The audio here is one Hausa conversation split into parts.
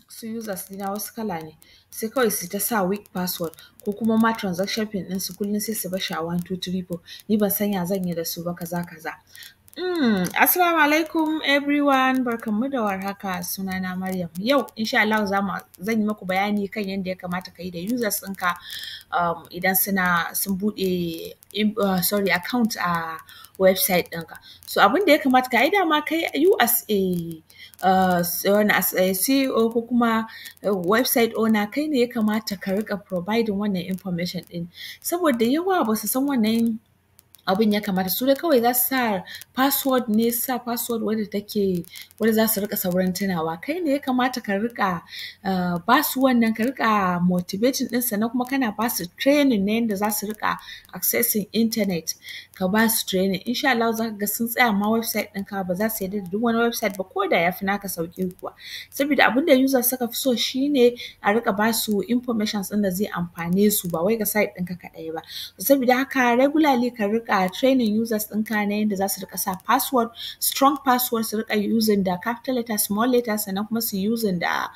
Su users ɗina wasu kala ne, sai kawai su ta sa weak password ko kuma ma transaction pin ɗinsu kullum sai su bar shi a 1234. Ni ban san ya zan yi da su ba kaza kaza. Assalamu alaikum everyone, barkanmu da warhaka, sunana Maryam. Yau insha Allah zan yi muku bayani kan yadda ya kamata ka yi da users ɗinka idan sun buɗe account a website ɗinka. So abin da ya kamata ka yi dama kai you as a CEO ko kuma website owner, kai ne ya kamata ka riƙa providing wannan information ɗin. Saboda yawa ba su san wannan abin ya kamata, su dai kawai za su sa password ne, sa password wadda za su riƙa saurin tunawa. Kai ne ya kamata ka riƙa ba su wannan, ka riƙa motivating ɗin, sannan kuma kana ba su training na yadda za su riƙa accessing internet, ka ba su training. Insha Allah za ka ga sun tsaya ma website ɗinka, ba za su yarda da duk wani website ba ko da ya fi naka sauƙi kuwa. Saboda abin da users suka fi so shi ne a riƙa ba su informations ɗin da zai amfane su, ba wai ga site ɗinka kaɗai ba. Saboda haka regularly ka riƙa training users ɗinka na yadda za su riƙa sa password, strong password, su riƙa using da capital letter, small letter, sannan kuma su using da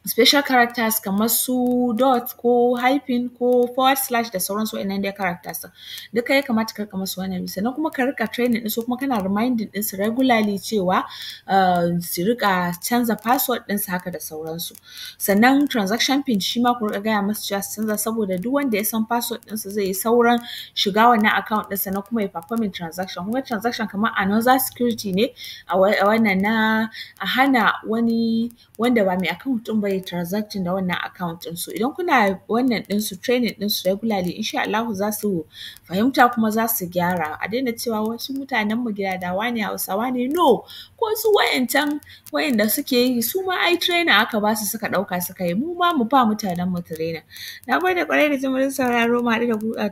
special characters kamar su dot ko hyphen ko forward slash da sauransu, waɗannan dai characters ɗin. Duka ya kamata ka riƙa musu wannan, sannan kuma ka riƙa training ɗinsu, kuma kana reminding ɗinsu regularly cewa su riƙa canza password ɗinsu haka da sauransu. Sannan transaction pin shi ma ku riƙa gaya musu cewa su canza, saboda duk wanda ya san password ɗinsu zai yi sauran shiga wannan account ɗin, sannan kuma ya performing transaction. Kuma transaction kamar another security ne a wannan na a hana wani wanda ba mai account ɗin ba ya transacting da wannan account ɗin. So idan kuna wannan ɗinsu training ɗinsu regularly, insha Allahu za su fahimta kuma za su gyara. A daina cewa wasu mutanen mu gidadawa ne, Hausawa ne, no, ko su wa'inda suke yi su ma ai trainer aka ba su suka ɗauka suka yi, mu ma mu ba mutanen mu trainer. Na gode ƙwarai da jimirin sauraro, mu haɗu da ku a